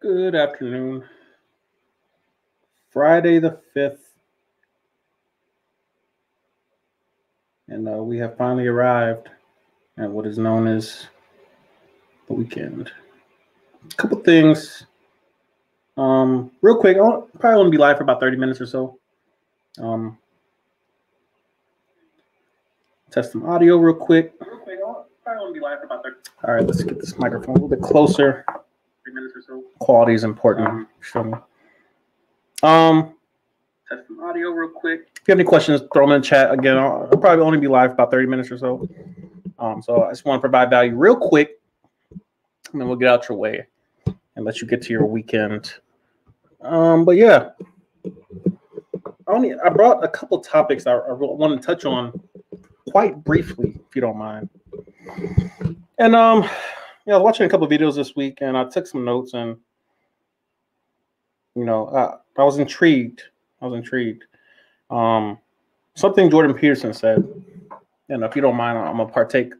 Good afternoon. Friday the 5th, and we have finally arrived at what is known as the weekend. A couple things. Real quick, I'll probably want to be live for about 30 minutes or so. Test some audio real quick. I'll probably want to be live for about 30. All right, let's get this microphone a little bit closer. 3 minutes or so. Quality is important. Show me. Test some audio real quick. If you have any questions, throw them in the chat. Again, I'll probably only be live for about 30 minutes or so. So I just want to provide value real quick, and then we'll get out your way and let you get to your weekend. But yeah, I brought a couple topics I want to touch on quite briefly, if you don't mind. And I was watching a couple of videos this week, and I took some notes, and I was intrigued. Something Jordan Peterson said, and if you don't mind, I'm gonna partake.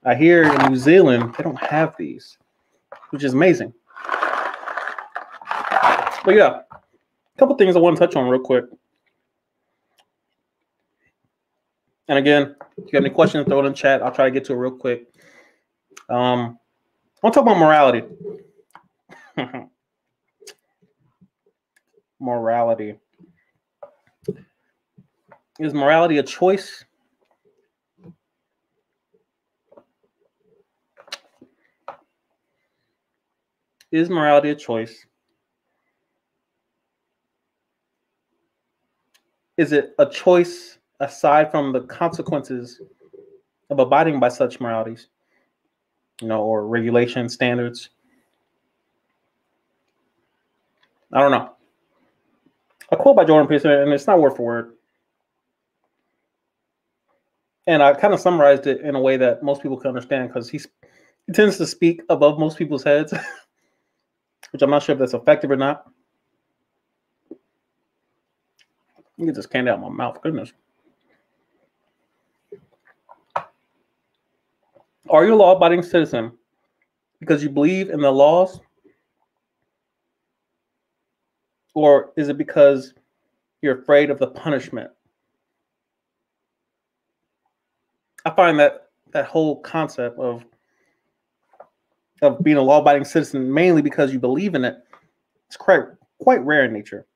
I hear in New Zealand they don't have these, which is amazing. But yeah, a couple things I want to touch on real quick. And again, if you have any questions, throw it in the chat. I'll try to get to it real quick. I want to talk about morality. Morality. Is morality a choice? Is morality a choice? Is it a choice aside from the consequences of abiding by such moralities, or regulation standards? I don't know. A quote by Jordan Peterson, and it's not word for word. And I kind of summarized it in a way that most people can understand, because he tends to speak above most people's heads, which I'm not sure if that's effective or not. Let me get this candy out of my mouth. Goodness. Are you a law-abiding citizen because you believe in the laws? Or is it because you're afraid of the punishment? I find that whole concept of being a law-abiding citizen, mainly because you believe in it, it's quite rare in nature.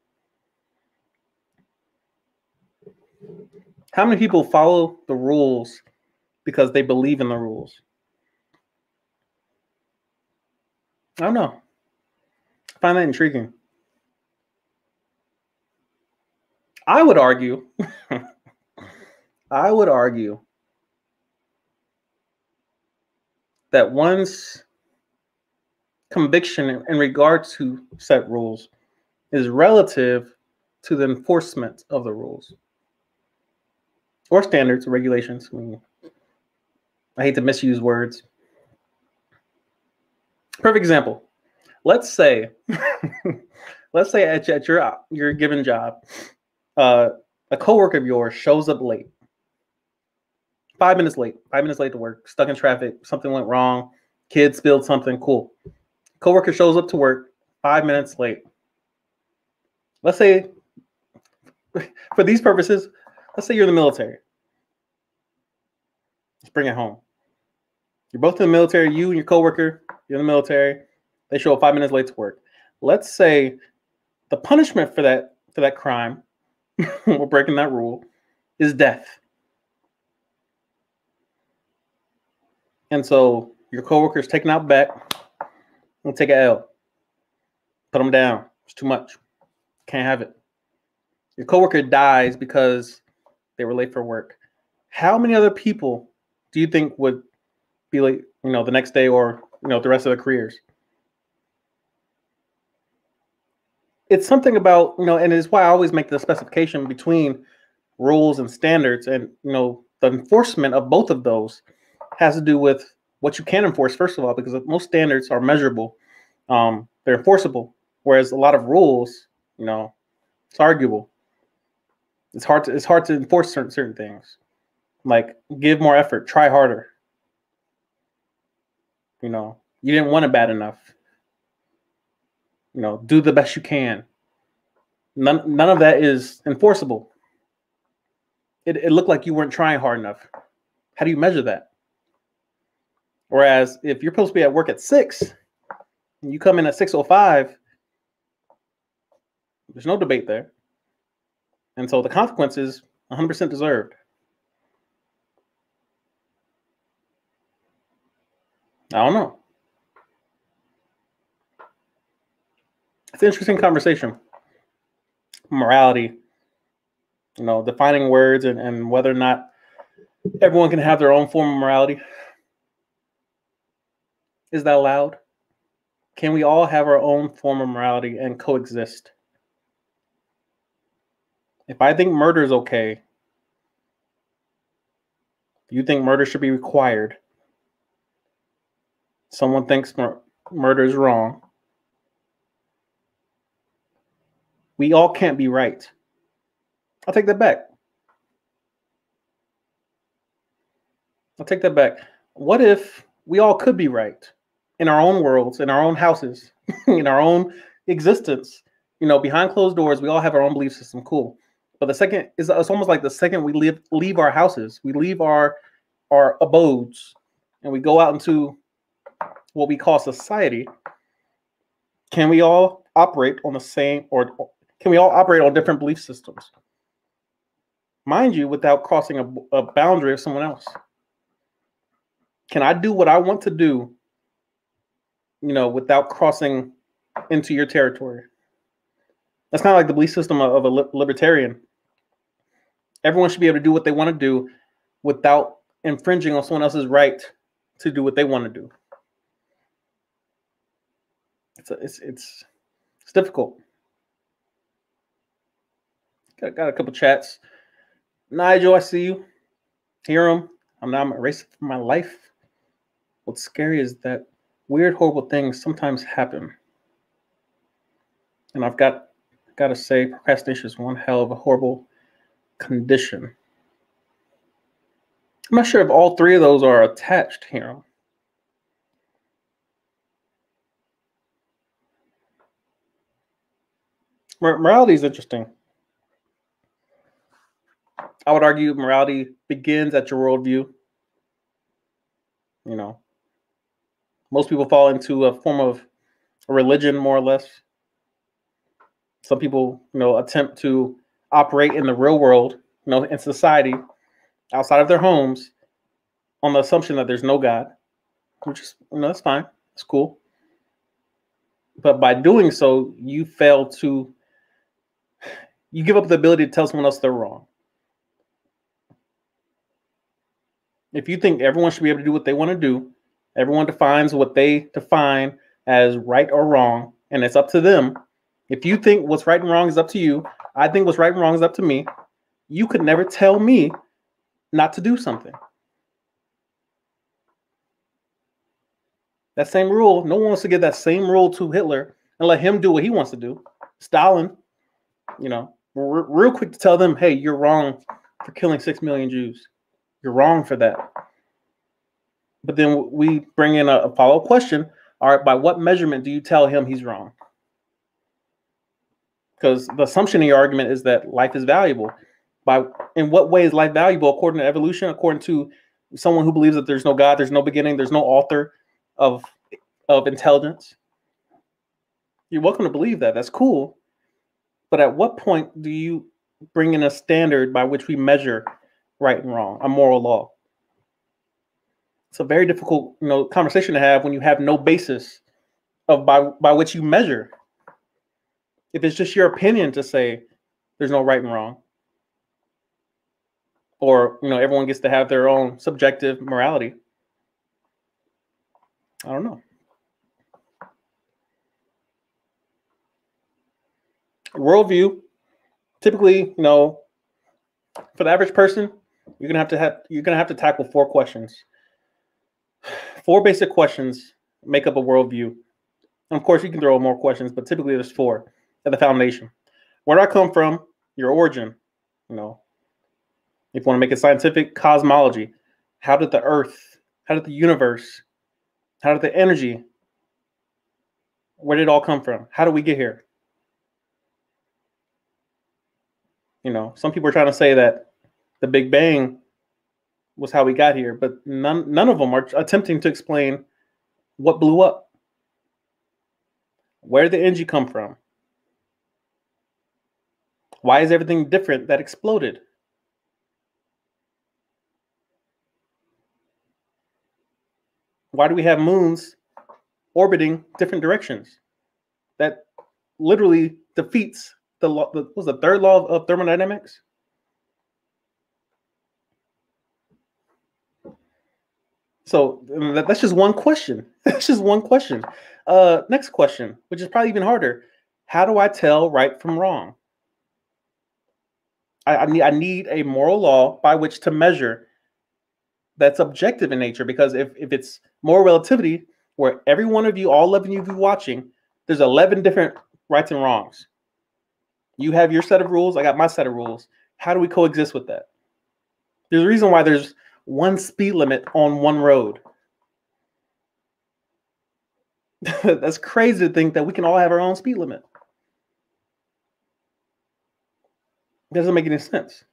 How many people follow the rules because they believe in the rules? I don't know. I find that intriguing. I would argue that one's conviction in regard to set rules is relative to the enforcement of the rules or standards or regulations. I hate to misuse words. Perfect example. Let's say at your given job, a coworker of yours shows up late. 5 minutes late to work, stuck in traffic, something went wrong, kid spilled something, cool. Coworker shows up to work 5 minutes late. Let's say, for these purposes, let's say you're in the military. Let's bring it home. You're both in the military, you and your coworker, you're in the military. They show up 5 minutes late to work. Let's say the punishment for that crime, we're breaking that rule, is death. And so your coworker's taken out back, we'll take an L. Put them down. It's too much. Can't have it. Your coworker dies because they were late for work. How many other people do you think would be late, the next day or, the rest of their careers? It's something about, and it's why I always make the specification between rules and standards, and, the enforcement of both of those has to do with what you can enforce, first of all, because most standards are measurable. They're enforceable, whereas a lot of rules, it's arguable. It's hard to enforce certain things, like give more effort, try harder. You didn't want it bad enough. Do the best you can. None of that is enforceable. It looked like you weren't trying hard enough. How do you measure that? Whereas if you're supposed to be at work at 6 and you come in at 6:05, there's no debate there. And so the consequence is 100% deserved. I don't know. It's an interesting conversation. Morality, defining words and whether or not everyone can have their own form of morality. Is that allowed? Can we all have our own form of morality and coexist? If I think murder is okay, you think murder should be required. Someone thinks murder is wrong. We all can't be right. I'll take that back. What if we all could be right in our own worlds, in our own houses, in our own existence? Behind closed doors, we all have our own belief system. Cool. But it's almost like the second we leave our houses, we leave our abodes, and we go out into what we call society. Can we all operate on the same, or can we all operate on different belief systems? Mind you, without crossing a boundary of someone else. Can I do what I want to do, without crossing into your territory? That's kind of like the belief system of a libertarian. Everyone should be able to do what they want to do without infringing on someone else's right to do what they want to do. It's difficult. Got a couple chats. Nigel, I see you. Hear him. I'm erasing from my life. What's scary is that weird, horrible things sometimes happen. And I've got to say, procrastination is one hell of a horrible condition. I'm not sure if all three of those are attached here. Morality is interesting. I would argue morality begins at your worldview. Most people fall into a form of a religion, more or less. Some people, attempt to operate in the real world, in society, outside of their homes, on the assumption that there's no God, which is, that's fine. It's cool. But by doing so, you give up the ability to tell someone else they're wrong. If you think everyone should be able to do what they want to do, everyone defines what they define as right or wrong, and it's up to them. If you think what's right and wrong is up to you, I think what's right and wrong is up to me. You could never tell me not to do something. That same rule, no one wants to give that same rule to Hitler and let him do what he wants to do. Stalin, we're real quick to tell them, hey, you're wrong for killing 6 million Jews. You're wrong for that. But then we bring in a follow-up question. All right, by what measurement do you tell him he's wrong? Because the assumption in your argument is that life is valuable. In what way is life valuable according to evolution, according to someone who believes that there's no God, there's no beginning, there's no author of intelligence? You're welcome to believe that. That's cool. But at what point do you bring in a standard by which we measure right and wrong, a moral law? It's a very difficult, conversation to have when you have no basis of by which you measure. If it's just your opinion to say there's no right and wrong, or everyone gets to have their own subjective morality. I don't know. Worldview, typically, for the average person, you're gonna have to tackle 4 questions. 4 basic questions make up a worldview. And of course, you can throw in more questions, but typically there's 4 at the foundation. Where do I come from? Your origin. If you want to make it scientific, cosmology. How did the earth, how did the universe, how did the energy Where did it all come from? How did we get here? Some people are trying to say that the Big Bang was how we got here, but none of them are attempting to explain what blew up. Where did the energy come from? Why is everything different that exploded? Why do we have moons orbiting different directions? That literally defeats the law. What's the third law of thermodynamics? So that's just one question. That's just one question. Next question, which is probably even harder. How do I tell right from wrong? I need a moral law by which to measure that's objective in nature, because if it's moral relativity, where every one of you, all 11 of you watching, there's 11 different rights and wrongs. You have your set of rules, I got my set of rules. How do we coexist with that? There's a reason why there's one speed limit on one road. That's crazy to think that we can all have our own speed limit. It doesn't make any sense.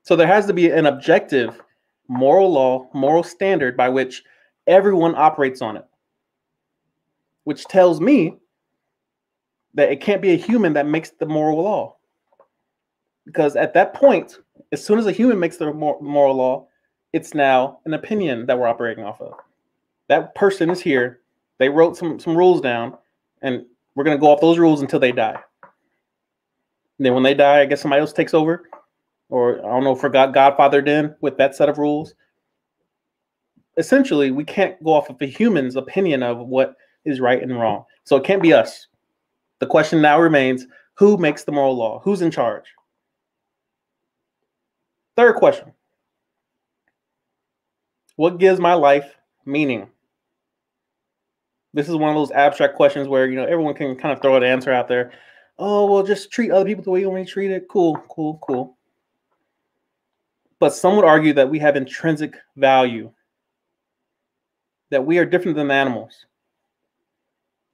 So there has to be an objective moral law, moral standard by which everyone operates on it, which tells me that it can't be a human that makes the moral law. Because at that point, as soon as a human makes the moral law, it's now an opinion that we're operating off of. That person is here. They wrote some rules down, and we're going to go off those rules until they die. And then when they die, I guess somebody else takes over. Or I don't know if Godfather did with that set of rules. Essentially, we can't go off of a human's opinion of what is right and wrong. So it can't be us. The question now remains, who makes the moral law? Who's in charge? Third question. What gives my life meaning? This is one of those abstract questions where, everyone can kind of throw an answer out there. Oh, well, just treat other people the way you want to be treated. Cool. But some would argue that we have intrinsic value, that we are different than animals,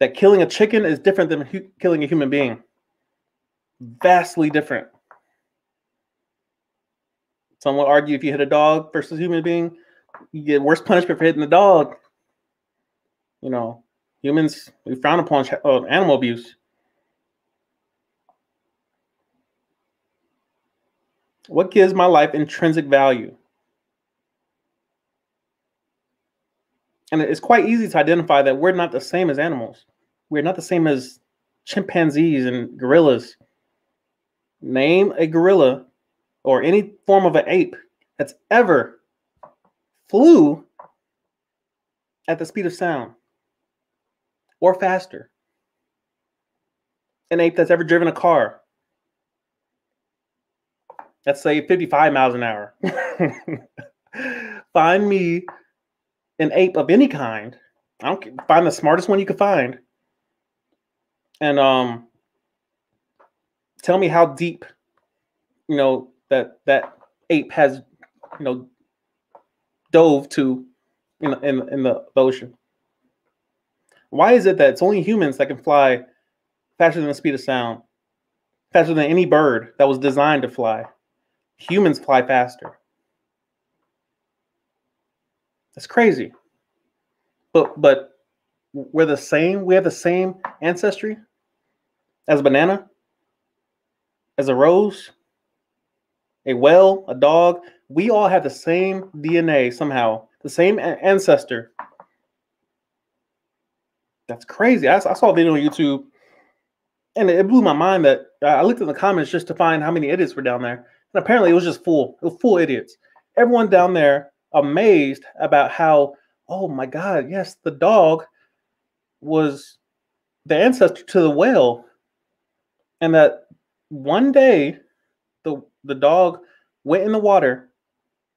that killing a chicken is different than killing a human being. Vastly different. Some will argue if you hit a dog versus a human being, you get worse punishment for hitting the dog. Humans, we frown upon animal abuse. What gives my life intrinsic value? And it's quite easy to identify that we're not the same as animals. We're not the same as chimpanzees and gorillas. Name a gorilla or any form of an ape that's ever flew at the speed of sound or faster. An ape that's ever driven a car. Let's say 55 miles an hour. Find me an ape of any kind. I don't care. Find the smartest one you can find. And tell me how deep, that ape has, dove to in the ocean. Why is it that it's only humans that can fly faster than the speed of sound, faster than any bird that was designed to fly? Humans fly faster. That's crazy. But we're the same. We have the same ancestry as a banana, as a rose, a whale, a dog. We all have the same DNA somehow, the same ancestor. That's crazy. I saw a video on YouTube, and it blew my mind that I looked in the comments just to find how many idiots were down there. And apparently it was just full. It was full idiots. Everyone down there amazed about how, oh my God, yes, the dog was the ancestor to the whale. And that one day the dog went in the water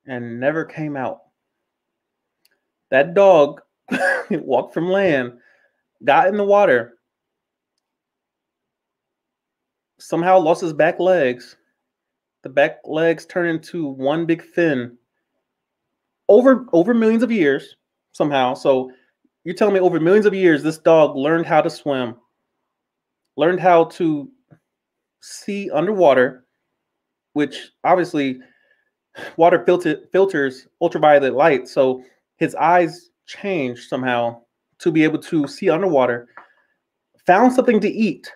and never came out. That dog walked from land, got in the water, somehow lost his back legs. The back legs turned into one big fin over millions of years somehow. So, You're telling me over millions of years, this dog learned how to swim, learned how to see underwater, which obviously water filters ultraviolet light. So his eyes changed somehow to be able to see underwater, found something to eat.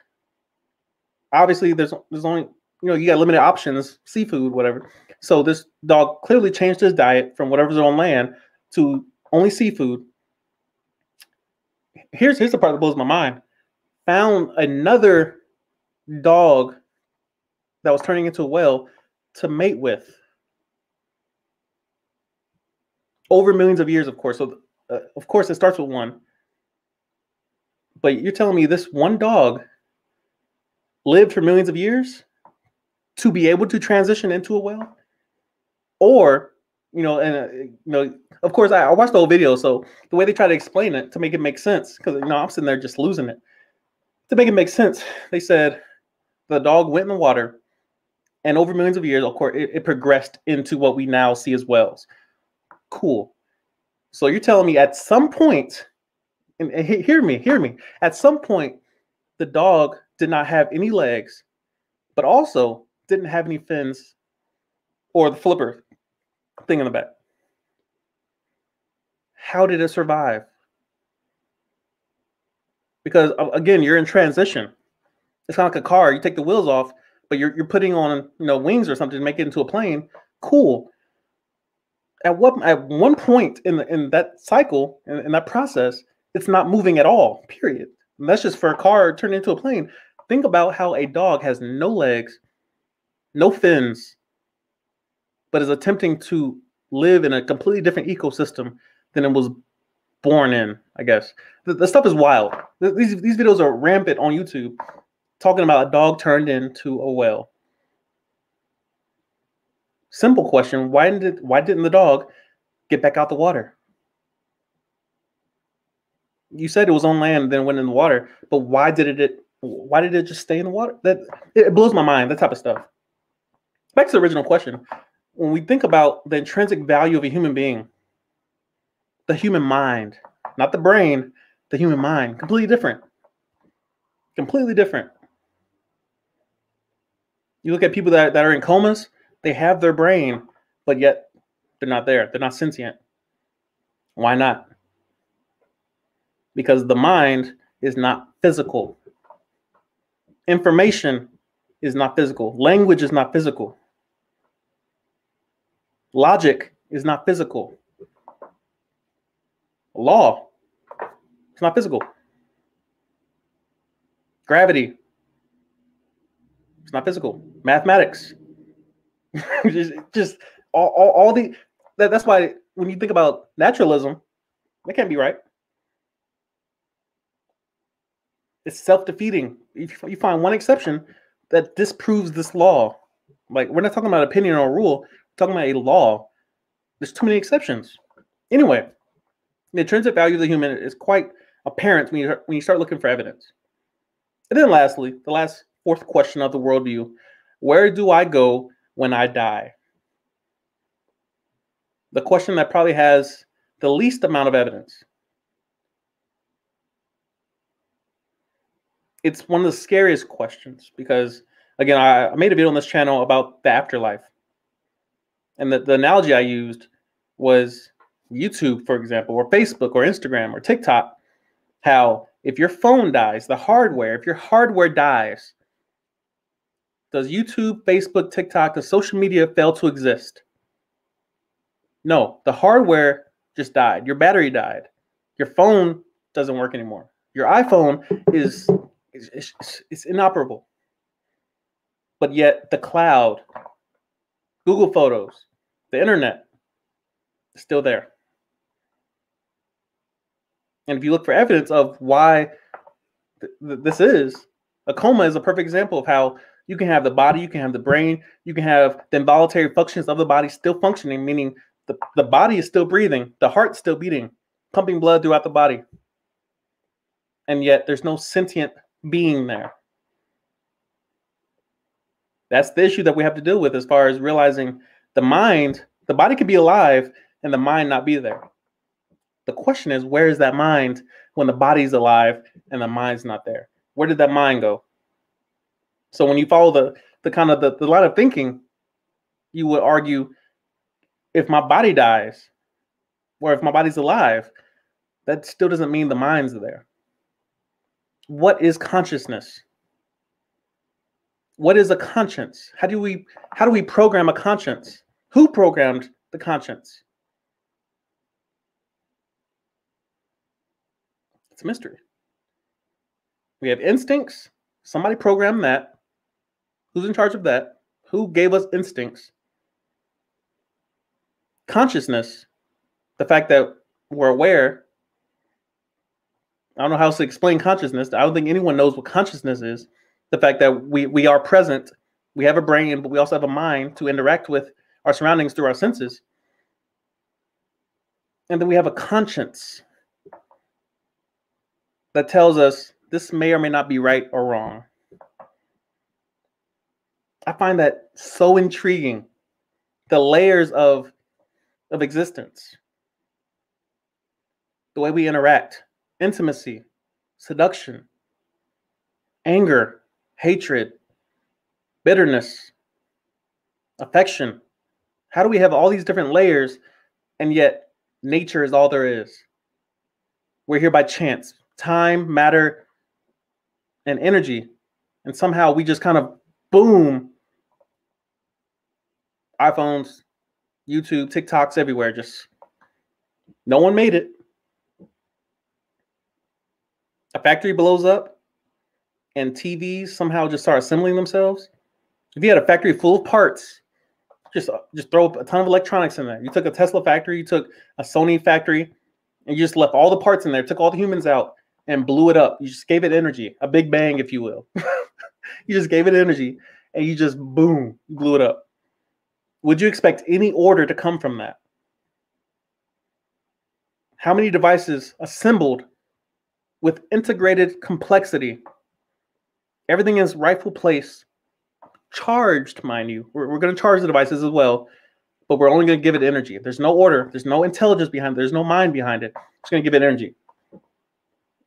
Obviously, there's only, you got limited options, seafood, whatever. So this dog clearly changed his diet from whatever's on land to only seafood. Here's the part that blows my mind. Found another dog that was turning into a whale to mate with. Over millions of years, of course. So, of course, it starts with one. But you're telling me this one dog lived for millions of years to be able to transition into a whale? Or, of course, I watched the whole video. So the way they try to explain it to make it make sense, because, I'm sitting there just losing it. To make it make sense, they said the dog went in the water, and over millions of years, of course, it progressed into what we now see as whales. Cool. So you're telling me at some point, and hear me, at some point, the dog did not have any legs, but also didn't have any fins or the flipper thing in the back. How did it survive? Because, again, you're in transition. It's kind of like a car. You take the wheels off, but you're putting on wings or something to make it into a plane. Cool. At one point in that cycle, in that process, it's not moving at all, period. And that's just for a car turned into a plane. Think about how a dog has no legs, no fins, but is attempting to live in a completely different ecosystem than it was born in, I guess. The stuff is wild. These videos are rampant on YouTube, talking about a dog turned into a whale. Simple question: why didn't the dog get back out the water? You said it was on land, then went in the water, but why did it just stay in the water? It blows my mind, that type of stuff. Back to the original question. When we think about the intrinsic value of a human being, the human mind, not the brain, the human mind, completely different. Completely different. You look at people that are in comas, they have their brain, but yet they're not there. They're not sentient. Why not? Because the mind is not physical. Information is not physical. Language is not physical. Logic is not physical. Law, it's not physical. Gravity, it's not physical. Mathematics, just all the. That's why when you think about naturalism, that can't be right. It's self-defeating. If you find one exception that disproves this law, like we're not talking about opinion or rule, we're talking about a law. There's too many exceptions. Anyway, the intrinsic value of the human is quite apparent when you start looking for evidence. And then lastly, the fourth question of the worldview: where do I go when I die? The question that probably has the least amount of evidence. It's one of the scariest questions because, again, I made a video on this channel about the afterlife. And the analogy I used was YouTube, for example, or Facebook or Instagram or TikTok. How if your phone dies, if your hardware dies, does YouTube, Facebook, TikTok, the social media fail to exist? No, the hardware just died. Your battery died. Your phone doesn't work anymore. Your iPhone is inoperable. But yet the cloud, Google Photos, the internet is still there. And if you look for evidence of why this is, a coma is a perfect example of how you can have the body, you can have the brain, you can have the involuntary functions of the body still functioning, meaning the body is still breathing, the heart's still beating, pumping blood throughout the body. And yet there's no sentient being there. That's the issue that we have to deal with as far as realizing the body could be alive and the mind not be there. The question is, where is that mind when the body's alive and the mind's not there? Where did that mind go? So when you follow the kind of the line of thinking, you would argue, if my body dies or if my body's alive, that still doesn't mean the mind's there. What is consciousness? What is a conscience? How do we program a conscience? Who programmed the conscience? It's a mystery. We have instincts. Somebody programmed that. Who's in charge of that? Who gave us instincts? Consciousness, the fact that we're aware. I don't know how else to explain consciousness. I don't think anyone knows what consciousness is. The fact that we are present, we have a brain, but we also have a mind to interact with our surroundings through our senses. And then we have a conscience that tells us this may or may not be right or wrong. I find that so intriguing. The layers of existence, the way we interact, intimacy, seduction, anger, hatred, bitterness, affection. How do we have all these different layers and yet nature is all there is? We're here by chance, time, matter, and energy. And somehow we just kind of boom, iPhones, YouTube, TikToks everywhere. Just no one made it. A factory blows up and TVs somehow just start assembling themselves. If you had a factory full of parts, just throw a ton of electronics in there. You took a Tesla factory, you took a Sony factory, and you just left all the parts in there, took all the humans out and blew it up. You just gave it energy, a big bang, if you will. You just gave it energy and you just, boom, blew it up. Would you expect any order to come from that? How many devices assembled with integrated complexity? Everything in its rightful place, charged, mind you. We're going to charge the devices as well, but we're only going to give it energy. There's no order. There's no intelligence behind it. There's no mind behind it. It's going to give it energy.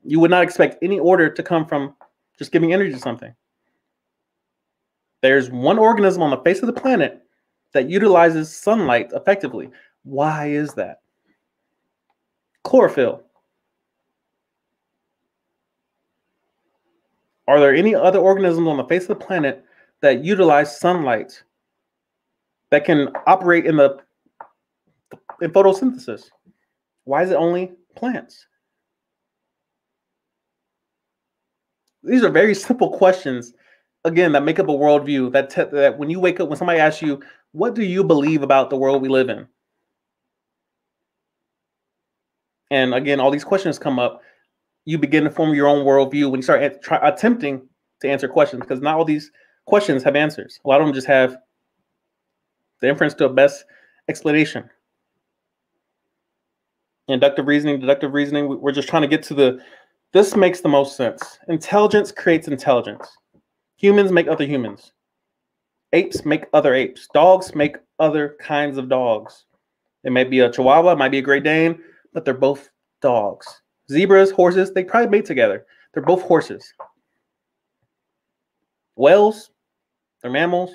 You would not expect any order to come from just giving energy to something. There's one organism on the face of the planet that utilizes sunlight effectively. Why is that? Chlorophyll. Are there any other organisms on the face of the planet that utilize sunlight that can operate in photosynthesis? Why is it only plants? These are very simple questions, again, that make up a worldview. That when you wake up, when somebody asks you, what do you believe about the world we live in? And again, all these questions come up. You begin to form your own worldview when you start attempting to answer questions, because not all these questions have answers. A lot of them just have the inference to a best explanation. Inductive reasoning, deductive reasoning, we're just trying to get to this makes the most sense. Intelligence creates intelligence. Humans make other humans. Apes make other apes. Dogs make other kinds of dogs. It might be a Chihuahua, it might be a Great Dane, but they're both dogs. Zebras, horses, they probably mate together. They're both horses. Whales, they're mammals.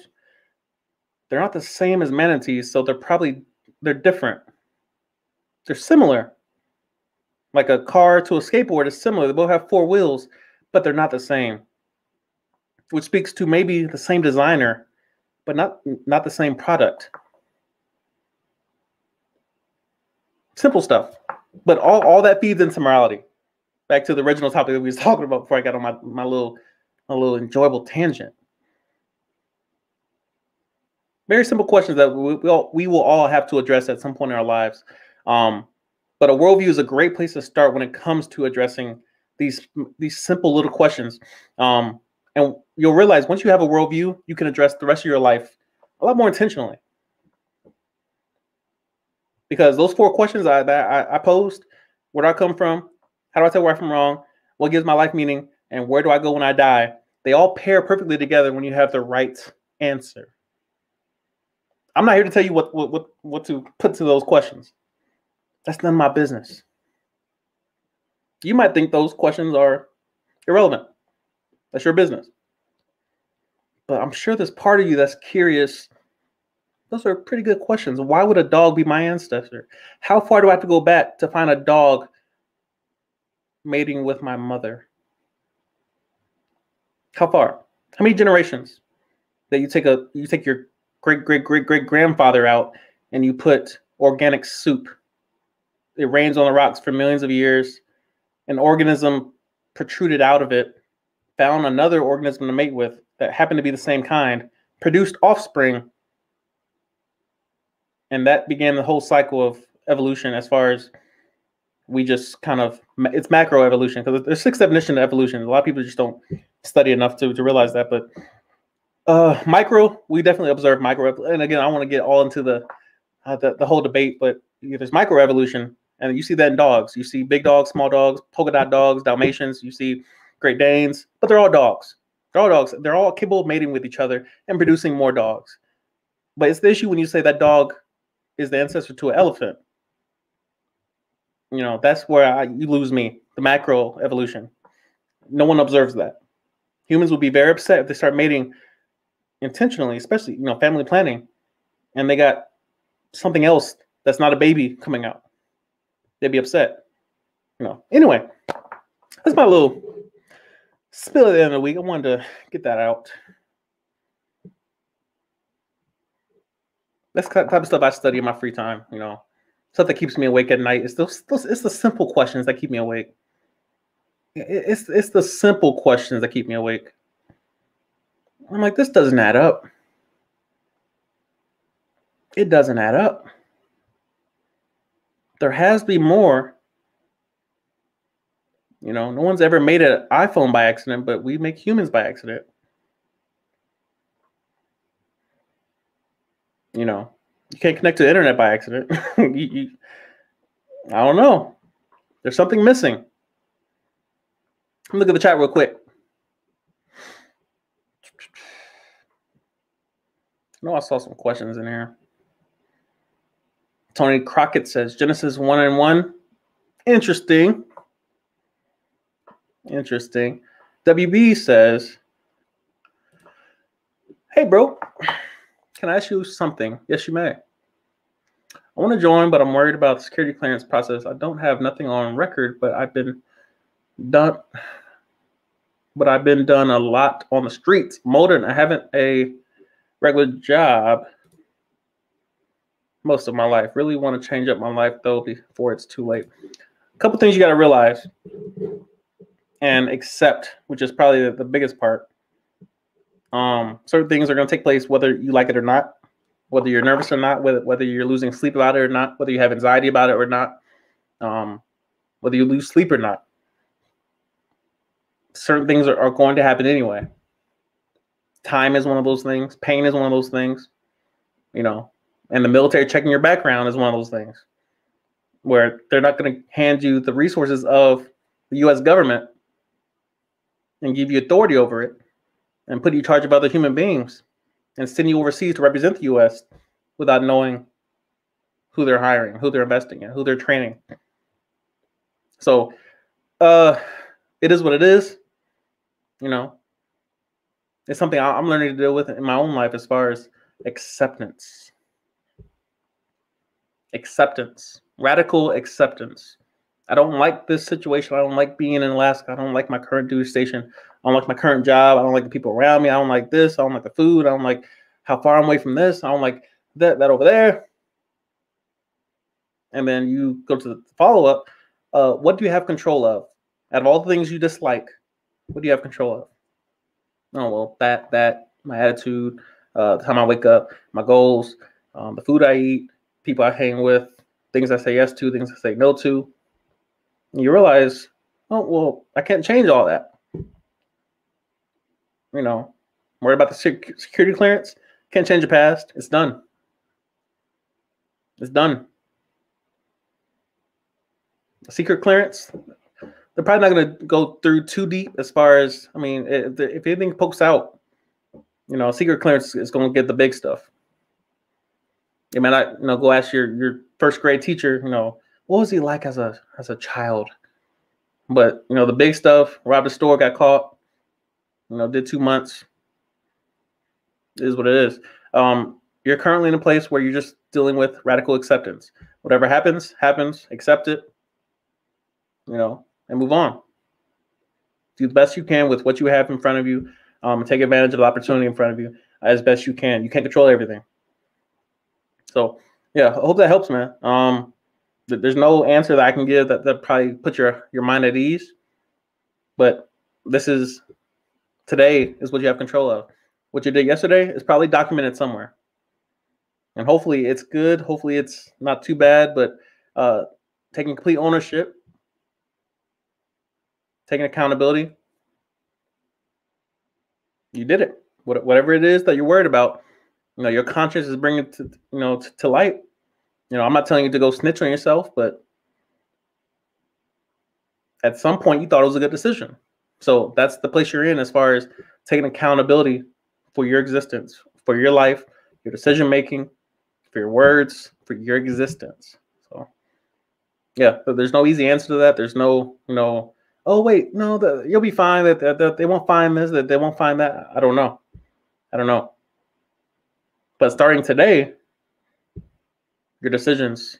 They're not the same as manatees, so they're different. They're similar. Like a car to a skateboard is similar. They both have 4 wheels, but they're not the same. Which speaks to maybe the same designer, but not the same product. Simple stuff. But all that feeds into morality. Back to the original topic that we was talking about before I got on my little enjoyable tangent. Very simple questions that we will all have to address at some point in our lives. But a worldview is a great place to start when it comes to addressing these simple little questions. And you'll realize once you have a worldview, you can address the rest of your life a lot more intentionally. Because those 4 questions that I posed, where do I come from? How do I tell where I'm from wrong? What gives my life meaning? And where do I go when I die? They all pair perfectly together when you have the right answer. I'm not here to tell you what to put to those questions. That's none of my business. You might think those questions are irrelevant. That's your business. But I'm sure there's part of you that's curious. Those are pretty good questions. Why would a dog be my ancestor? How far do I have to go back to find a dog mating with my mother? How far? How many generations that you take your great grandfather out and you put organic soup? It rains on the rocks for millions of years. An organism protruded out of it, found another organism to mate with that happened to be the same kind, produced offspring, and that began the whole cycle of evolution. As far as we just kind of, it's macroevolution, because there's 6 definitions of evolution. A lot of people just don't study enough to realize that. But micro, we definitely observe micro. And again, I want to get all into the whole debate, but there's microevolution, and you see that in dogs. You see big dogs, small dogs, polka dot dogs, Dalmatians. You see Great Danes, but they're all dogs. They're all dogs. They're all capable of mating with each other and producing more dogs. But it's the issue when you say that dog is the ancestor to an elephant. That's where you lose me. The macro evolution. No one observes that. Humans would be very upset if they start mating intentionally, especially family planning, and they got something else that's not a baby coming out. They'd be upset. Anyway, that's my little spill at the end of the week. I wanted to get that out. That's the type of stuff I study in my free time. Stuff that keeps me awake at night. It's the simple questions that keep me awake. It's the simple questions that keep me awake. I'm like, this doesn't add up. It doesn't add up. There has to be more. No one's ever made an iPhone by accident, but we make humans by accident. You can't connect to the internet by accident. I don't know. There's something missing. Let me look at the chat real quick. I saw some questions in here. Tony Crockett says Genesis 1:1. Interesting. WB says, hey, bro, can I ask you something? Yes, you may. I want to join, but I'm worried about the security clearance process. I don't have nothing on record, but I've been done a lot on the streets. Modern. I haven't a regular job most of my life. Really want to change up my life, though, before it's too late. A couple things you got to realize and accept, which is probably the biggest part. Certain things are going to take place whether you like it or not, whether you're nervous or not, whether you're losing sleep about it or not, whether you have anxiety about it or not, whether you lose sleep or not. Certain things are going to happen anyway. Time is one of those things. Pain is one of those things. And the military checking your background is one of those things where they're not going to hand you the resources of the U.S. government and give you authority over it and put you in charge of other human beings and send you overseas to represent the U.S. without knowing who they're hiring, who they're investing in, who they're training. So it is what it is. It's something I'm learning to deal with in my own life as far as acceptance. Radical acceptance. I don't like this situation. I don't like being in Alaska. I don't like my current duty station. I don't like my current job. I don't like the people around me. I don't like this. I don't like the food. I don't like how far I'm away from this. I don't like that over there. And then you go to the follow-up. What do you have control of? Out of all the things you dislike, what do you have control of? Oh, well, that, my attitude, the time I wake up, my goals, the food I eat, people I hang with, things I say yes to, things I say no to. And you realize, oh, well, I can't change all that. Worry about the security clearance. Can't change the past. It's done. It's done. A secret clearance, they're probably not going to go through too deep as far as, if anything pokes out, secret clearance is going to get the big stuff. You might not, go ask your first grade teacher, what was he like as a child? But the big stuff, robbed a store, got caught. Did 2 months. It is what it is. You're currently in a place where you're just dealing with radical acceptance. Whatever happens, happens. Accept it. And move on. Do the best you can with what you have in front of you. Take advantage of the opportunity in front of you as best you can. You can't control everything. So, yeah, I hope that helps, man. There's no answer that I can give that probably put your mind at ease. But today is what you have control of. What you did yesterday is probably documented somewhere. And hopefully it's good. Hopefully it's not too bad, but taking complete ownership, taking accountability. You did it. Whatever it is that you're worried about, your conscience is bringing it to light. I'm not telling you to go snitch on yourself, but at some point you thought it was a good decision. So that's the place you're in as far as taking accountability for your existence, for your life, your decision making, for your words, for your existence. So yeah, there's no easy answer to that. There's no, oh wait, no, you'll be fine. That they won't find this, that they won't find that. I don't know. But starting today, your decisions,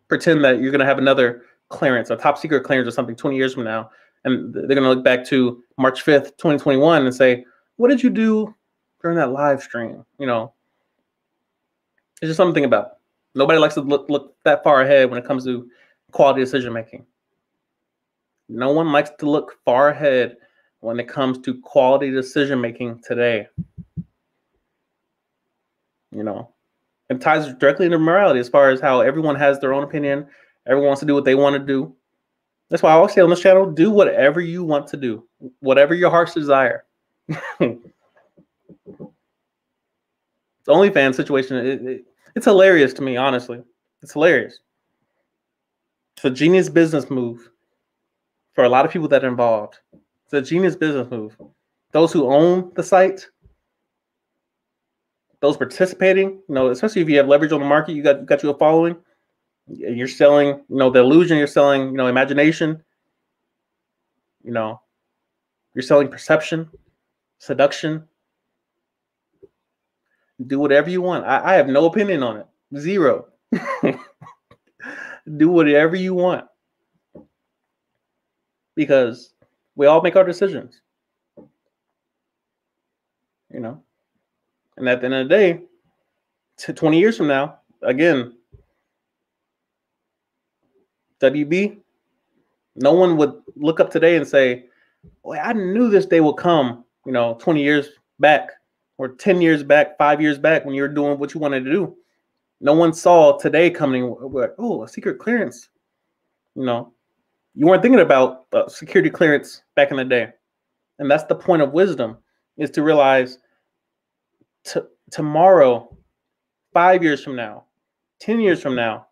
pretend that you're going to have another clearance, a top secret clearance or something 20 years from now. And they're going to look back to March 5th, 2021 and say, what did you do during that live stream? It's just something to think about. Nobody likes to look that far ahead when it comes to quality decision making. No one likes to look far ahead when it comes to quality decision making today. It ties directly into morality as far as how everyone has their own opinion. Everyone wants to do what they want to do. That's why I always say on this channel, do whatever you want to do, whatever your heart's desire. The OnlyFans situation, it's hilarious to me, honestly. It's hilarious. It's a genius business move for a lot of people that are involved. It's a genius business move. Those who own the site, those participating, especially if you have leverage on the market, you got you a following. You're selling, the illusion. You're selling, imagination. You're selling perception, seduction. Do whatever you want. I have no opinion on it. Zero. Do whatever you want. Because we all make our decisions. And at the end of the day, 20 years from now, again, WB, no one would look up today and say, "Boy, I knew this day would come, 20 years back or 10 years back, 5 years back when you were doing what you wanted to do." No one saw today coming, oh, a secret clearance. You weren't thinking about security clearance back in the day. And that's the point of wisdom, is to realize tomorrow, 5 years from now, 10 years from now,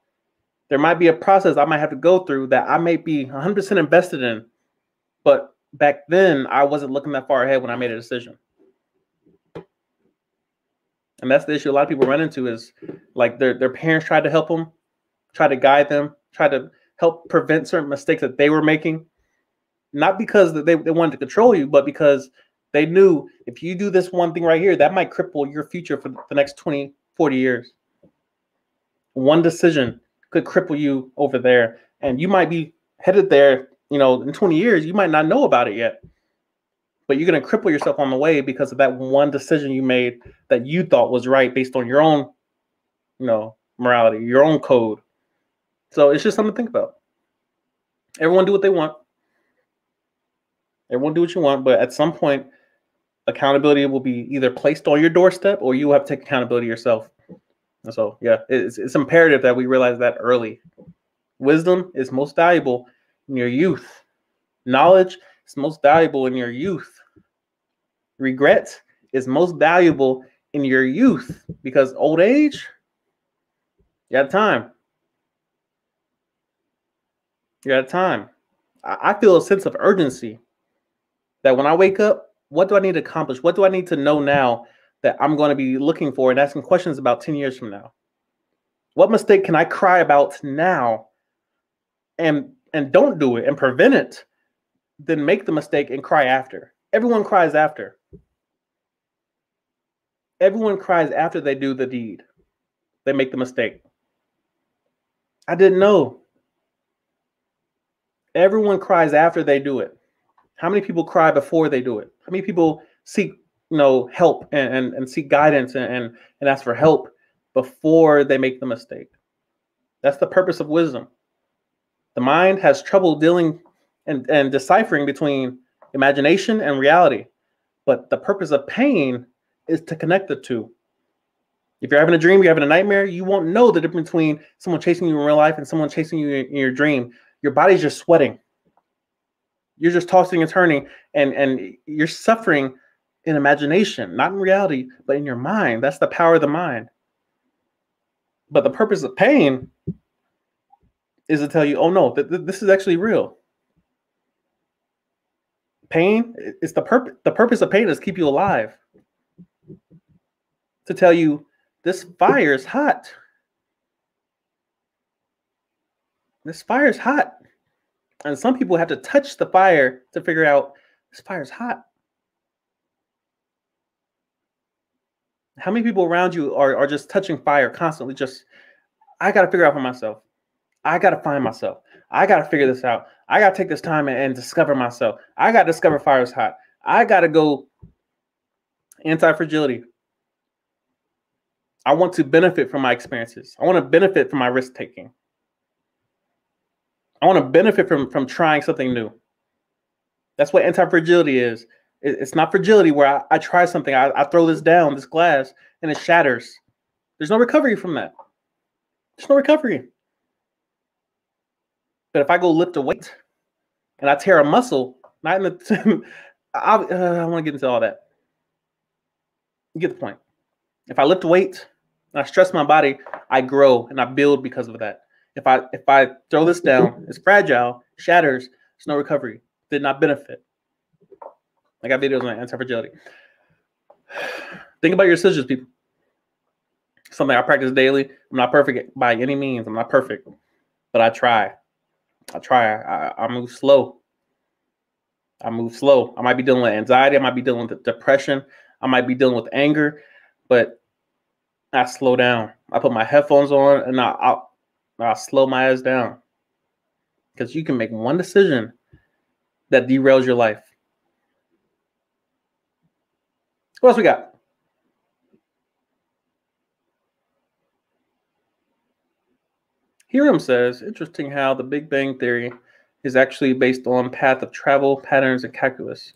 there might be a process I might have to go through that I may be 100% invested in. But back then, I wasn't looking that far ahead when I made a decision. And that's the issue a lot of people run into, is like their parents tried to help them, try to guide them, try to help prevent certain mistakes that they were making. Not because they wanted to control you, but because they knew if you do this one thing right here, that might cripple your future for the next 20, 40 years. One decision could cripple you over there. And you might be headed there, in 20 years, you might not know about it yet. But you're going to cripple yourself on the way because of that one decision you made that you thought was right based on your own, morality, your own code. So it's just something to think about. Everyone do what they want. Everyone do what you want, but at some point, accountability will be either placed on your doorstep or you will have to take accountability yourself. And so, yeah, it's imperative that we realize that early. Wisdom is most valuable in your youth. Knowledge is most valuable in your youth. Regret is most valuable in your youth, because old age, you have time. You have time. I feel a sense of urgency that when I wake up, what do I need to accomplish? What do I need to know now that I'm going to be looking for and asking questions about 10 years from now? What mistake can I cry about now and don't do it and prevent it then make the mistake and cry after. Everyone cries after. Everyone cries after they do the deed. They make the mistake. I didn't know. Everyone cries after they do it. How many people cry before they do it? How many people seek, help and seek guidance and ask for help before they make the mistake? That's the purpose of wisdom. The mind has trouble dealing and deciphering between imagination and reality. But the purpose of pain is to connect the two. If you're having a dream, you're having a nightmare, you won't know the difference between someone chasing you in real life and someone chasing you in your dream. Your body's just sweating. You're just tossing and turning, and you're suffering in imagination, not in reality, but in your mind. That's the power of the mind. But the purpose of pain is to tell you, oh no, this is actually real. Pain is the purpose. The purpose of pain is to keep you alive. To tell you, this fire is hot. This fire is hot. And some people have to touch the fire to figure out this fire is hot. How many people around you are just touching fire constantly? I got to figure out for myself. I got to find myself. I got to figure this out. I got to take this time and discover myself. I got to discover fire is hot. I got to go anti-fragility. I want to benefit from my experiences. I want to benefit from my risk taking. I want to benefit from trying something new. That's what anti-fragility is. It's not fragility where I try something, I throw this down, this glass, and it shatters. There's no recovery from that. There's no recovery. But if I go lift a weight and I tear a muscle, not in the, I want to get into all that. You get the point. If I lift a weight and I stress my body, I grow and I build because of that. If I throw this down, it's fragile, shatters, there's no recovery. Did not benefit. I got videos on anti-fragility. Think about your decisions, people. Something I practice daily. I'm not perfect by any means. I'm not perfect, but I try. I move slow. I might be dealing with anxiety. I might be dealing with depression. I might be dealing with anger, but I slow down. I put my headphones on and I'll slow my ass down, because you can make one decision that derails your life. What else we got? Hiram says, interesting how the Big Bang Theory is actually based on path of travel, patterns, and calculus.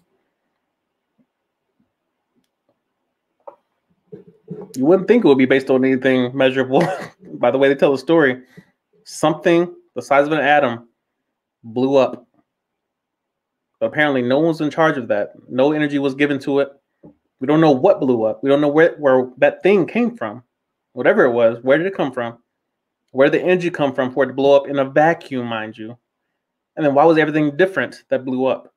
You wouldn't think it would be based on anything measurable. By the way they tell the story, something the size of an atom blew up. But apparently no one's in charge of that. No energy was given to it. We don't know what blew up. We don't know where that thing came from. Whatever it was, where did it come from? Where did the energy come from for it to blow up in a vacuum, mind you? And then why was everything different that blew up?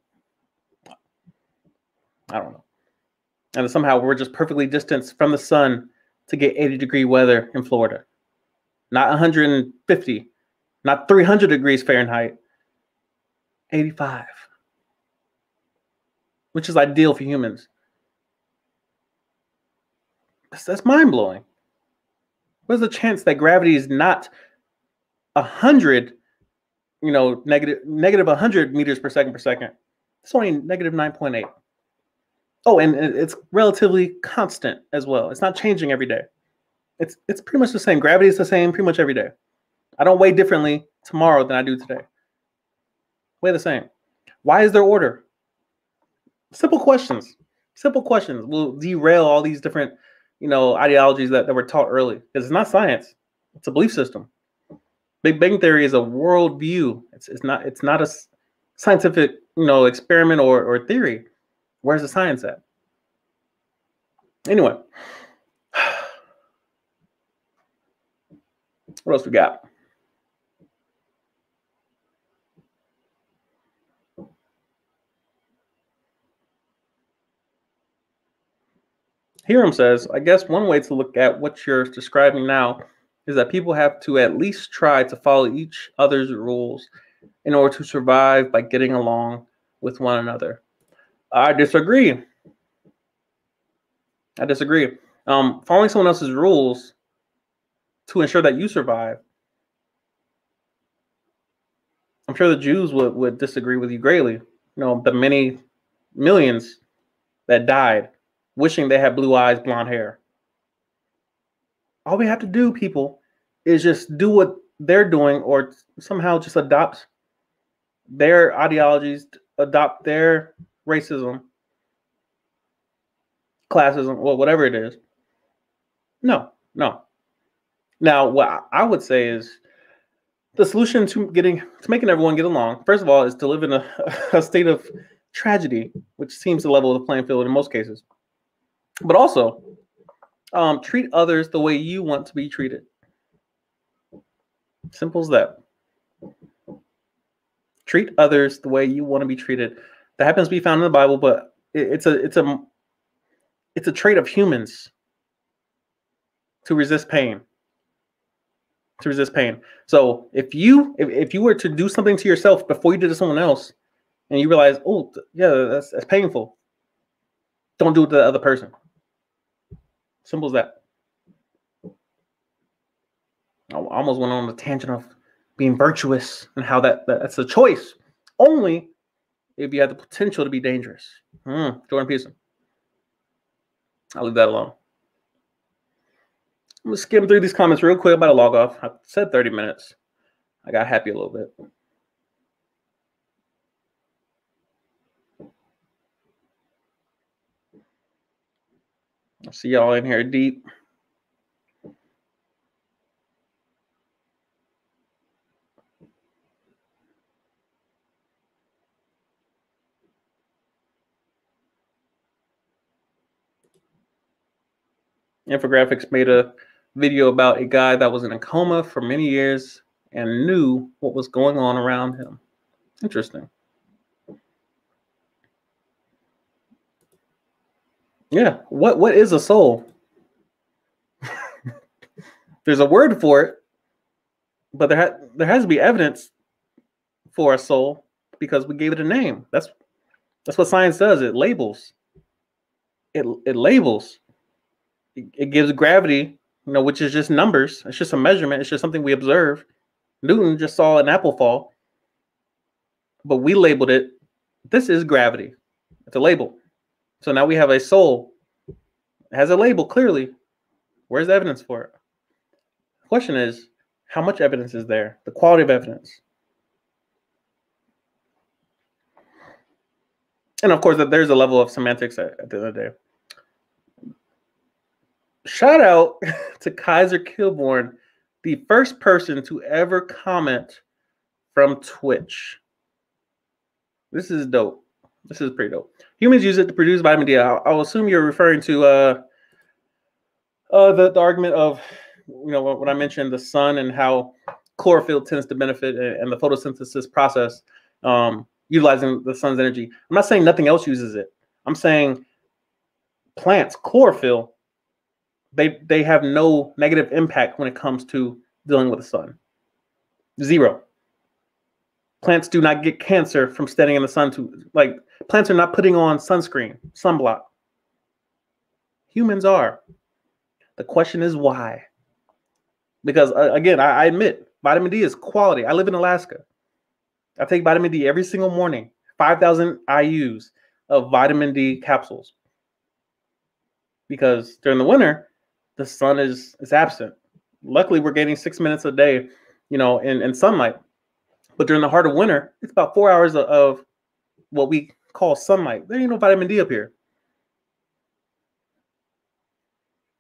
I don't know. And then somehow we're just perfectly distanced from the sun to get 80-degree weather in Florida. Not 150, not 300 degrees Fahrenheit, 85, which is ideal for humans. That's mind-blowing. What's the chance that gravity is not 100, negative 100 meters per second? It's only negative 9.8. Oh, and it's relatively constant as well. It's not changing every day. It's pretty much the same. Gravity is the same pretty much every day. I don't weigh differently tomorrow than I do today. Weigh the same. Why is there order? Simple questions. Simple questions will derail all these different, ideologies that were taught early. Because it's not science. It's a belief system. Big Bang Theory is a worldview. It's not a scientific, experiment or theory. Where's the science at? Anyway. What else we got? Hiram says, I guess one way to look at what you're describing now is that people have to at least try to follow each other's rules in order to survive by getting along with one another. I disagree. Following someone else's rules to ensure that you survive. I'm sure the Jews would disagree with you greatly. You know, the many millions that died wishing they had blue eyes, blonde hair. All we have to do, people, is just do what they're doing, or somehow just adopt their ideologies, adopt their racism, classism, or whatever it is. No. Now, what I would say is the solution to making everyone get along, first of all, is to live in a state of tragedy, which seems to level the playing field in most cases. But also, treat others the way you want to be treated. Simple as that. Treat others the way you want to be treated. That happens to be found in the Bible, but it's a trait of humans to resist pain. So if you were to do something to yourself before you did it to someone else, and you realize, oh yeah, that's painful, don't do it to the other person. Simple as that. I almost went on the tangent of being virtuous and how that's a choice only if you have the potential to be dangerous. Jordan Peterson. I'll leave that alone. I'm going to skim through these comments real quick. I'm about to log off. I said 30 minutes. I got happy a little bit. I see y'all in here deep. Infographics made a video about a guy that was in a coma for many years and knew what was going on around him. Interesting. Yeah. What is a soul? There's a word for it, but there has to be evidence for a soul because we gave it a name. That's what science does. It labels. It labels. It gives gravity, which is just numbers. It's just a measurement. It's just something we observe. Newton just saw an apple fall, but we labeled it. This is gravity. It's a label. So now we have a soul. It has a label clearly. Where's the evidence for it? The question is, how much evidence is there? The quality of evidence. And of course, there's a level of semantics at the end of the day. Shout out to Kaiser Kilborn, the first person to ever comment from Twitch. This is dope. This is pretty dope. Humans use it to produce vitamin D. I'll assume you're referring to the argument of, when I mentioned the sun and how chlorophyll tends to benefit and the photosynthesis process, utilizing the sun's energy. I'm not saying nothing else uses it. I'm saying plants, chlorophyll, they have no negative impact when it comes to dealing with the sun. Zero. Plants do not get cancer from standing in the sun. Plants are not putting on sunscreen, sunblock. Humans are. The question is why? Because again, I admit vitamin D is quality. I live in Alaska. I take vitamin D every single morning. 5,000 IUs of vitamin D capsules. Because during the winter, the sun is absent. Luckily, we're getting 6 minutes a day, in sunlight. But during the heart of winter, it's about 4 hours of what we call sunlight. There ain't no vitamin D up here.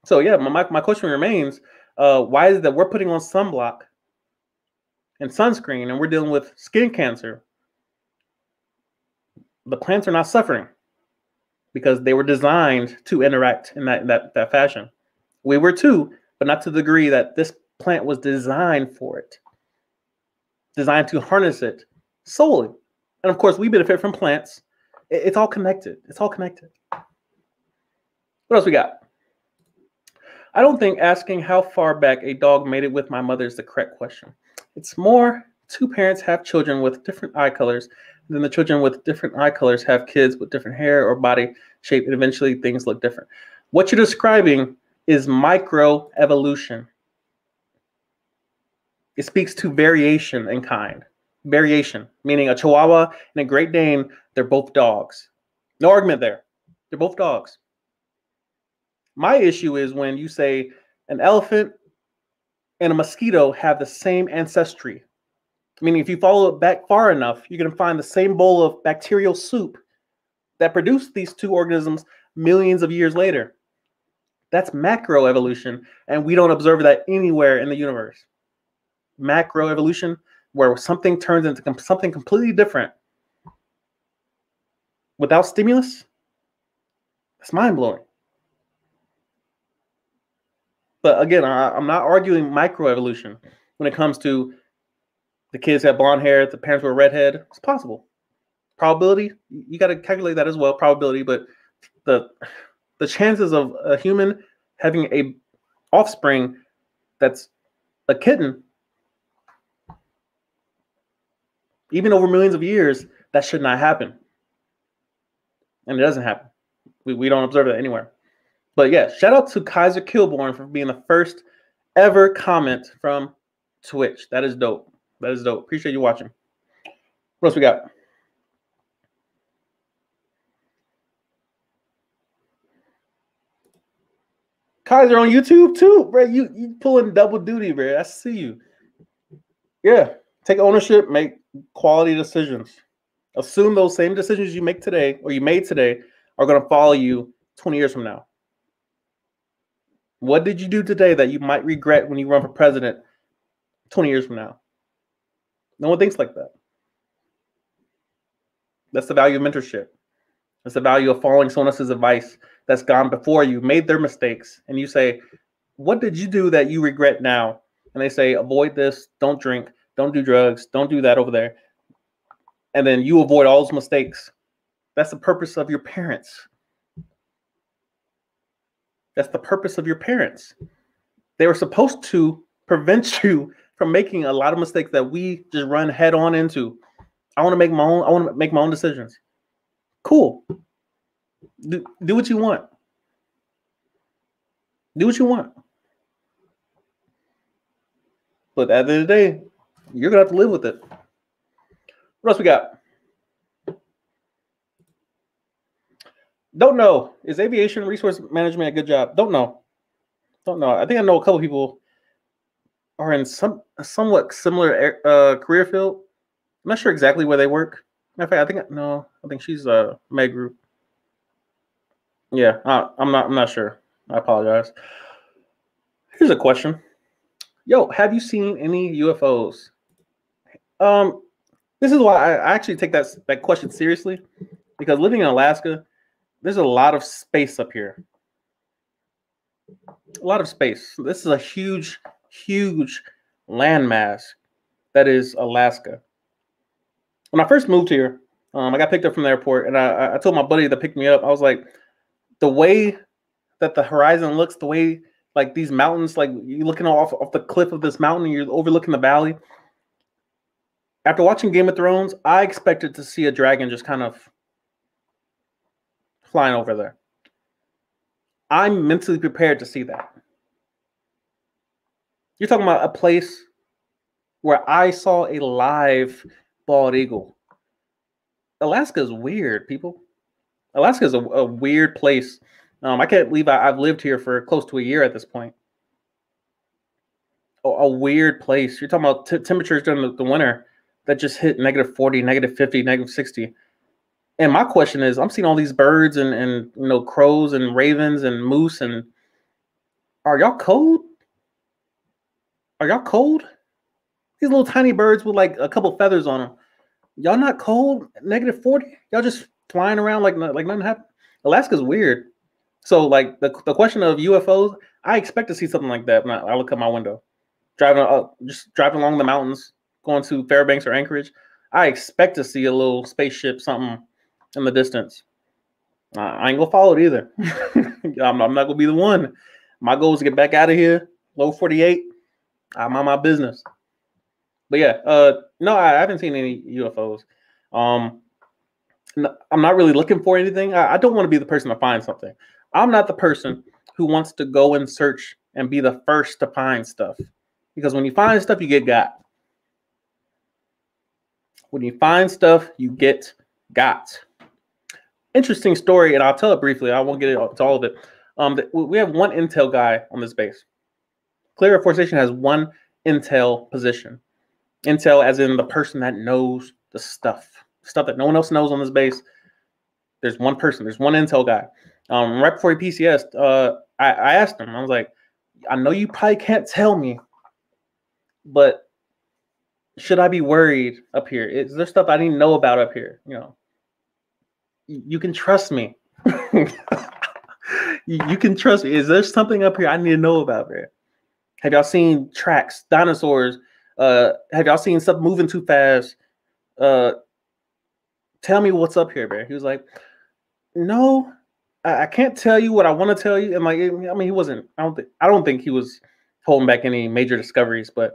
So yeah, my question remains, why is it that we're putting on sunblock and sunscreen and we're dealing with skin cancer? The plants are not suffering because they were designed to interact in that fashion. We were too, but not to the degree that this plant was designed for it. Designed to harness it solely. And of course, we benefit from plants. It's all connected. It's all connected. What else we got? I don't think asking how far back a dog made it with my mother is the correct question. It's more, two parents have children with different eye colors Then the children with different eye colors have kids with different hair or body shape, and eventually things look different. What you're describing is microevolution. It speaks to variation in kind. Variation, meaning a Chihuahua and a Great Dane, they're both dogs. No argument there. They're both dogs. My issue is when you say an elephant and a mosquito have the same ancestry. Meaning if you follow it back far enough, you're going to find the same bowl of bacterial soup that produced these two organisms millions of years later. That's macroevolution, and we don't observe that anywhere in the universe. Macroevolution, where something turns into something completely different without stimulus, that's mind-blowing. But again, I'm not arguing microevolution when it comes to the kids have blonde hair, the parents were redhead. It's possible. Probability, you got to calculate that as well, probability, but the chances of a human having a offspring that's a kitten, even over millions of years, that should not happen. And it doesn't happen. We don't observe that anywhere. But yeah, shout out to Kaiser Kilborn for being the first ever comment from Twitch. That is dope. That is dope. Appreciate you watching. What else we got? Kaiser on YouTube too, bro. You pulling double duty, bro. I see you. Yeah. Take ownership, make quality decisions. Assume those same decisions you make today or you made today are going to follow you 20 years from now. What did you do today that you might regret when you run for president 20 years from now? No one thinks like that. That's the value of mentorship. That's the value of following someone else's advice that's gone before you, made their mistakes, and you say, what did you do that you regret now? And they say, avoid this, don't drink, don't do drugs, don't do that over there. And then you avoid all those mistakes. That's the purpose of your parents. That's the purpose of your parents. They were supposed to prevent you from making a lot of mistakes that we just run head on into. I want to make my own decisions. Cool. Do what you want. Do what you want. But at the end of the day, you're gonna have to live with it. What else we got? Don't know. Is aviation resource management a good job? Don't know. Don't know. I think I know a couple people are in a somewhat similar career field. I'm not sure exactly where they work. Matter of fact, I think she's Meg Group. Yeah, I'm not sure. I apologize. Here's a question. Yo, have you seen any UFOs? This is why I actually take that question seriously, because living in Alaska, there's a lot of space up here. A lot of space. This is a huge, huge landmass that is Alaska. When I first moved here, I got picked up from the airport, and I told my buddy that picked me up, I was like, the way that the horizon looks, the way like these mountains, like you're looking off the cliff of this mountain, and you're overlooking the valley. After watching Game of Thrones, I expected to see a dragon just kind of flying over there. I'm mentally prepared to see that. You're talking about a place where I saw a live bald eagle. Alaska is weird, people. Alaska is a weird place. I can't believe I've lived here for close to a year at this point. A weird place. You're talking about temperatures during the winter that just hit -40, -50, -60. And my question is, I'm seeing all these birds and crows and ravens and moose, and are y'all cold? Are y'all cold? These little tiny birds with like a couple feathers on them. Y'all not cold? -40? Y'all just flying around like nothing happened? Alaska's weird. So like the question of UFOs, I expect to see something like that when I look out my window. Just driving along the mountains, going to Fairbanks or Anchorage, I expect to see a little spaceship, something in the distance. I ain't gonna follow it either. I'm not gonna be the one. My goal is to get back out of here. Low 48. I'm on my business. But yeah, no, I haven't seen any UFOs. Um, I'm not really looking for anything. I don't want to be the person to find something. I'm not the person who wants to go and search and be the first to find stuff. Because when you find stuff, you get got. When you find stuff, you get got. Interesting story, and I'll tell it briefly. I won't get into all of it. We have one intel guy on this base. Clear Air Force Station has one intel position. Intel as in the person that knows the stuff that no one else knows on this base. There's one person. There's one intel guy. Right before he PCS'd, I asked him. I was like, I know you probably can't tell me, but should I be worried up here? Is there stuff I need to know about up here? You know, you can trust me. You can trust me. Is there something up here I need to know about, man? Have y'all seen tracks, dinosaurs? Have y'all seen stuff moving too fast? Tell me what's up here, man. He was like, no, I can't tell you what I want to tell you. And like, I mean, he wasn't. I don't think he was holding back any major discoveries, but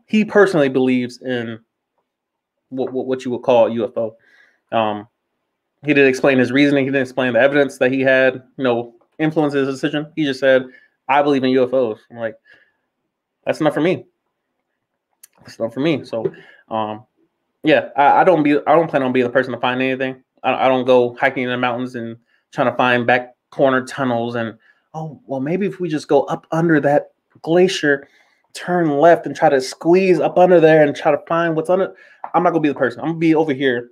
he personally believes in what you would call a UFO. He didn't explain his reasoning. He didn't explain the evidence that he had, influence his decision. He just said, I believe in UFOs. I'm like, that's not for me. It's not for me. So, yeah, I don't plan on being the person to find anything. I don't go hiking in the mountains and trying to find back corner tunnels and, oh, well, maybe if we just go up under that glacier, turn left and try to squeeze up under there and try to find what's under. I'm not gonna be the person. I'm gonna be over here,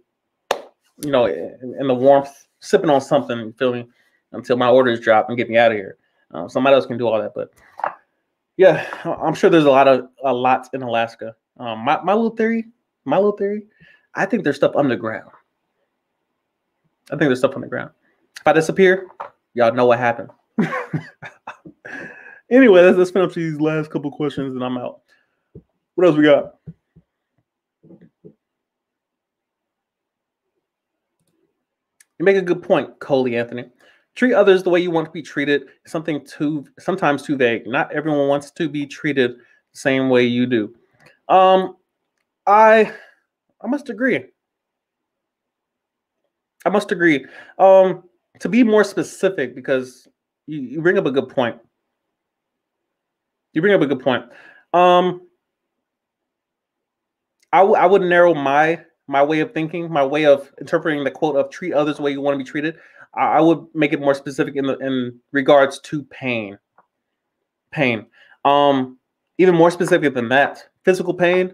in the warmth, sipping on something, you feel me, until my orders drop and get me out of here. Somebody else can do all that, but yeah, I'm sure there's a lot in Alaska. My little theory, I think there's stuff underground. If I disappear, y'all know what happened. Anyway, let's finish these last couple questions and I'm out. What else we got? You make a good point, Coley Anthony. Treat others the way you want to be treated. Sometimes too vague. Not everyone wants to be treated the same way you do. I must agree. To be more specific, because you bring up a good point. I would narrow my way of thinking, my way of interpreting the quote of treat others the way you want to be treated. I would make it more specific in regards to pain. Even more specific than that, physical pain,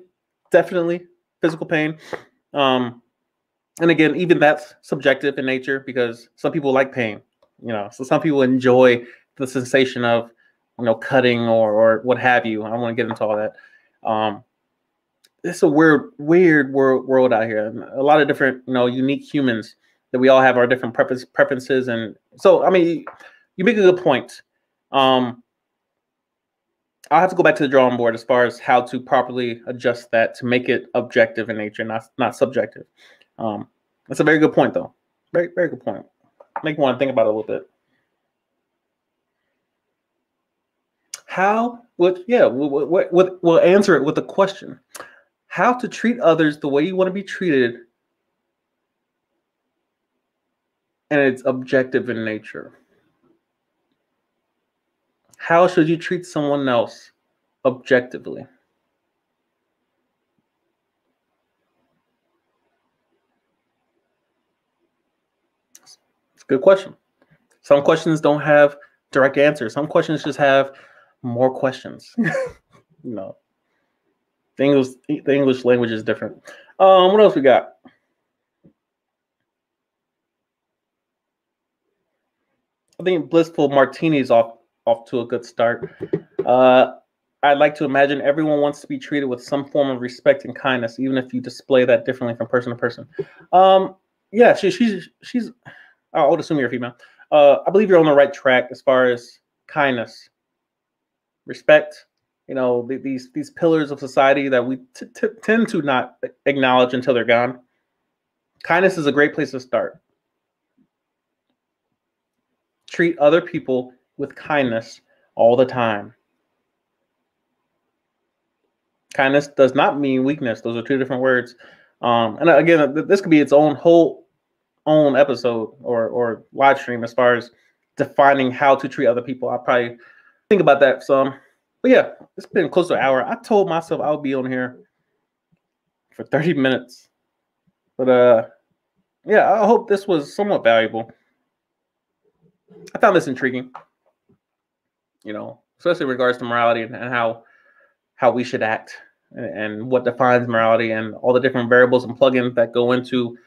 definitely physical pain. And again, even that's subjective in nature because some people like pain, so some people enjoy the sensation of, cutting or what have you. I don't want to get into all that. It's a weird world out here. A lot of different, unique humans that we all have our different preferences. And so, I mean, you make a good point. I'll have to go back to the drawing board as far as how to properly adjust that to make it objective in nature, not subjective. That's a very good point, though. Very, very good point. Make me want to think about it a little bit. We'll answer it with a question. How to treat others the way you want to be treated, and it's objective in nature. How should you treat someone else objectively? It's a good question. Some questions don't have direct answers. Some questions just have more questions. The English language is different. What else we got? I think Blissful Martini's off to a good start. I'd like to imagine everyone wants to be treated with some form of respect and kindness, even if you display that differently from person to person. Yeah, she's. I would assume you're a female. I believe you're on the right track as far as kindness, respect. These pillars of society that we tend to not acknowledge until they're gone. Kindness is a great place to start. Treat other people with kindness all the time. Kindness does not mean weakness. Those are two different words. And again, this could be its own own episode or live stream as far as defining how to treat other people. I'll probably think about that some. But yeah, it's been close to an hour. I told myself I would be on here for 30 minutes. But yeah, I hope this was somewhat valuable. I found this intriguing, especially in regards to morality and how we should act and what defines morality and all the different variables and plugins that go into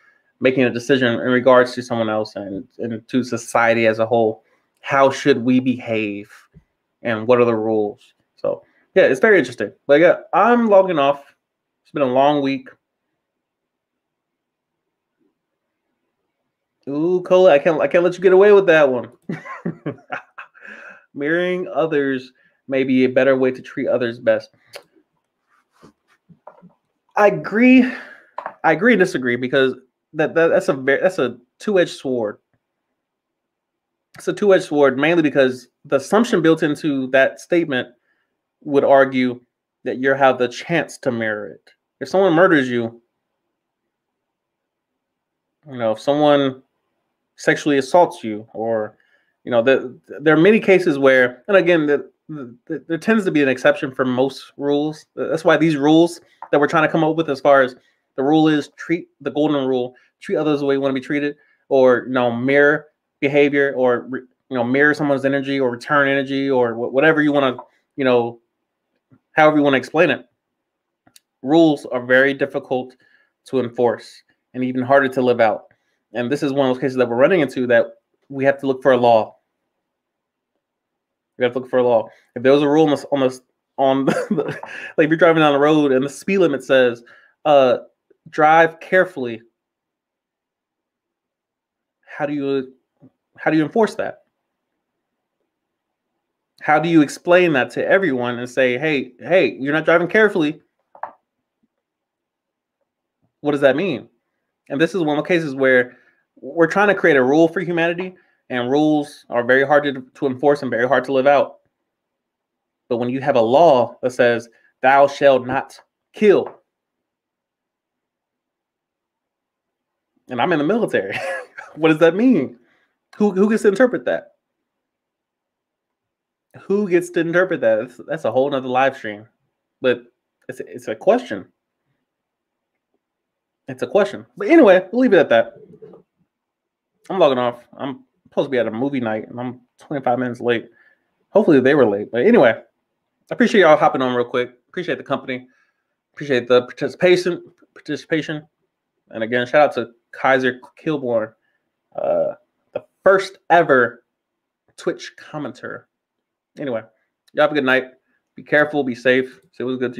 making a decision in regards to someone else and to society as a whole. How should we behave and what are the rules? So yeah, it's very interesting. But yeah, I'm logging off. It's been a long week. Ooh, Cola, I can't let you get away with that one. Mirroring others may be a better way to treat others best. I agree and disagree because that's a two-edged sword. It's a two-edged sword mainly because the assumption built into that statement would argue that you have the chance to mirror it. If someone murders you, if someone sexually assaults you, or there are many cases where, and again, there tends to be an exception for most rules. That's why these rules that we're trying to come up with, as far as the rule is, treat the golden rule, treat others the way you want to be treated, or mirror behavior, or mirror someone's energy, or return energy, or whatever you want to, however you want to explain it. Rules are very difficult to enforce and even harder to live out. And this is one of those cases that we're running into, that we have to look for a law. We have to look for a law. If there was a rule on the like, if you're driving down the road and the speed limit says, drive carefully, how do you enforce that? How do you explain that to everyone and say, hey, you're not driving carefully? What does that mean? And this is one of the cases where we're trying to create a rule for humanity, and rules are very hard to enforce and very hard to live out. But when you have a law that says, thou shalt not kill, and I'm in the military, what does that mean? Who gets to interpret that? Who gets to interpret that? That's a whole nother live stream. But it's a question. It's a question. But anyway, we'll leave it at that. I'm logging off. I'm supposed to be at a movie night, and I'm 25 minutes late. Hopefully they were late. But anyway, I appreciate y'all hopping on real quick. Appreciate the company. Appreciate the participation. And again, shout out to Kaiser Kilborn, the first ever Twitch commenter. Anyway, y'all have a good night. Be careful. Be safe. Say what's good to you.